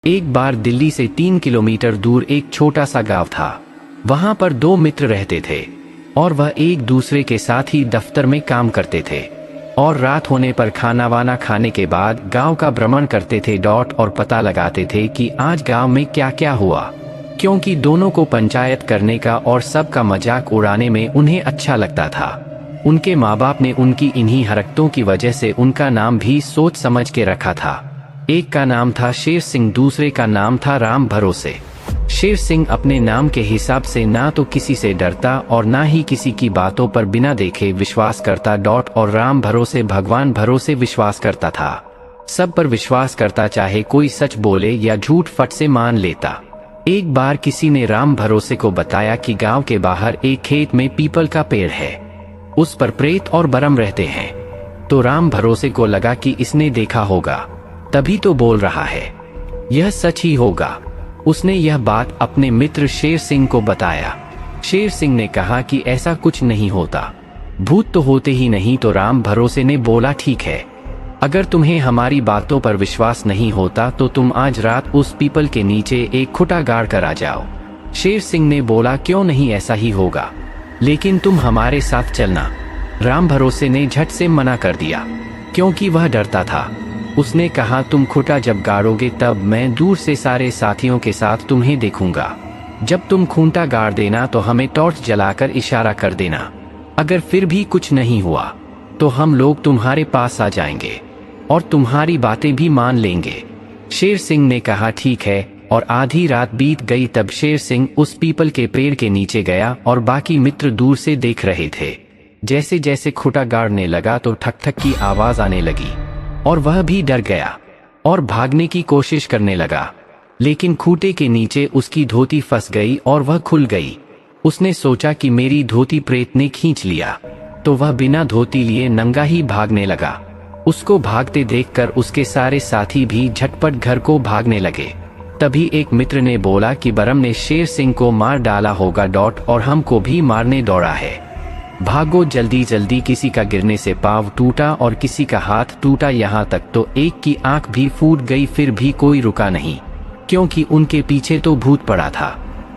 एक बार दिल्ली से 3 किलोमीटर दूर एक छोटा सा गांव था। वहां पर दो मित्र रहते थे और वह एक दूसरे के साथ ही दफ्तर में काम करते थे और रात होने पर खाना वाना खाने के बाद गांव का भ्रमण करते थे और पता लगाते थे कि आज गांव में क्या क्या हुआ, क्योंकि दोनों को पंचायत करने का और सबका मजाक उड़ाने में उन्हें अच्छा लगता था। उनके माँ बाप ने उनकी इन्हीं हरकतों की वजह से उनका नाम भी सोच समझ के रखा था। एक का नाम था शेर सिंह, दूसरे का नाम था राम भरोसे। शेर सिंह अपने नाम के हिसाब से ना तो किसी से डरता और ना ही किसी की बातों पर बिना देखे विश्वास करता और राम भरोसे भगवान भरोसे विश्वास करता था। सब पर विश्वास करता, चाहे कोई सच बोले या झूठ फट से मान लेता। एक बार किसी ने राम भरोसे को बताया कि गांव के बाहर एक खेत में पीपल का पेड़ है, उस पर प्रेत और बरम रहते हैं। तो राम भरोसे को लगा कि इसने देखा होगा, तभी तो बोल रहा है, यह सच ही होगा। उसने यह बात अपने मित्र शेर सिंह को बताया। शेर सिंह ने कहा कि ऐसा कुछ नहीं होता, भूत तो होते ही नहीं। तो राम भरोसे ने बोला, ठीक है, अगर तुम्हें हमारी बातों पर विश्वास नहीं होता तो तुम आज रात उस पीपल के नीचे एक खुटा गाड़ कर आ जाओ। शेर सिंह ने बोला, क्यों नहीं, ऐसा ही होगा, लेकिन तुम हमारे साथ चलना। राम भरोसे ने झट से मना कर दिया, क्योंकि वह डरता था। उसने कहा, तुम खुटा जब गाड़ोगे तब मैं दूर से सारे साथियों के साथ तुम्हें देखूंगा। जब तुम खूंटा गाड़ देना तो हमें टॉर्च जलाकर इशारा कर देना। अगर फिर भी कुछ नहीं हुआ तो हम लोग तुम्हारे पास आ जाएंगे और तुम्हारी बातें भी मान लेंगे। शेर सिंह ने कहा, ठीक है। और आधी रात बीत गई तब शेर सिंह उस पीपल के पेड़ के नीचे गया और बाकी मित्र दूर से देख रहे थे। जैसे जैसे खुटा गाड़ने लगा तो ठक ठक की आवाज आने लगी और वह भी डर गया और भागने की कोशिश करने लगा, लेकिन खूंटे के नीचे उसकी धोती फंस गई और वह खुल गई। उसने सोचा कि मेरी धोती प्रेत ने खींच लिया, तो वह बिना धोती लिए नंगा ही भागने लगा। उसको भागते देखकर उसके सारे साथी भी झटपट घर को भागने लगे। तभी एक मित्र ने बोला कि बरम ने शेर सिंह को मार डाला होगा और हमको भी मारने दौड़ा है, भागो जल्दी जल्दी। किसी का गिरने से पाँव टूटा और किसी का हाथ टूटा, यहाँ तक तो एक की आंख भी फूट गई। फिर भी कोई रुका नहीं, क्योंकि उनके पीछे तो भूत पड़ा था।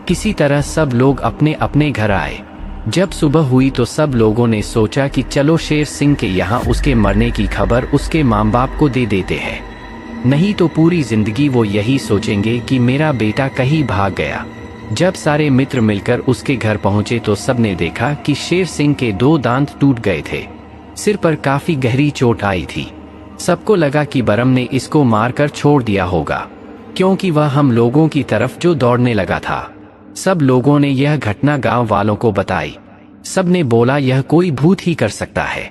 किसी तरह सब लोग अपने अपने घर आए। जब सुबह हुई तो सब लोगों ने सोचा कि चलो शेर सिंह के यहाँ उसके मरने की खबर उसके माँ बाप को दे देते हैं, नहीं तो पूरी जिंदगी वो यही सोचेंगे कि मेरा बेटा कहीं भाग गया। जब सारे मित्र मिलकर उसके घर पहुंचे तो सबने देखा कि शेर सिंह के 2 दांत टूट गए थे, सिर पर काफी गहरी चोट आई थी। सबको लगा कि बरम ने इसको मारकर छोड़ दिया होगा, क्योंकि वह हम लोगों की तरफ जो दौड़ने लगा था। सब लोगों ने यह घटना गांव वालों को बताई। सबने बोला, यह कोई भूत ही कर सकता है।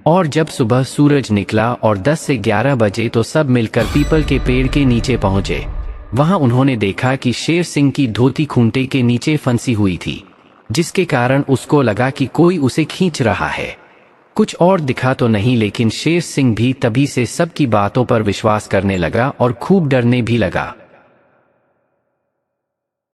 और जब सुबह सूरज निकला और 10 से 11 बजे तो सब मिलकर पीपल के पेड़ के नीचे पहुंचे। वहां उन्होंने देखा कि शेर सिंह की धोती खूंटे के नीचे फंसी हुई थी, जिसके कारण उसको लगा कि कोई उसे खींच रहा है। कुछ और दिखा तो नहीं, लेकिन शेर सिंह भी तभी से सबकी बातों पर विश्वास करने लगा और खूब डरने भी लगा।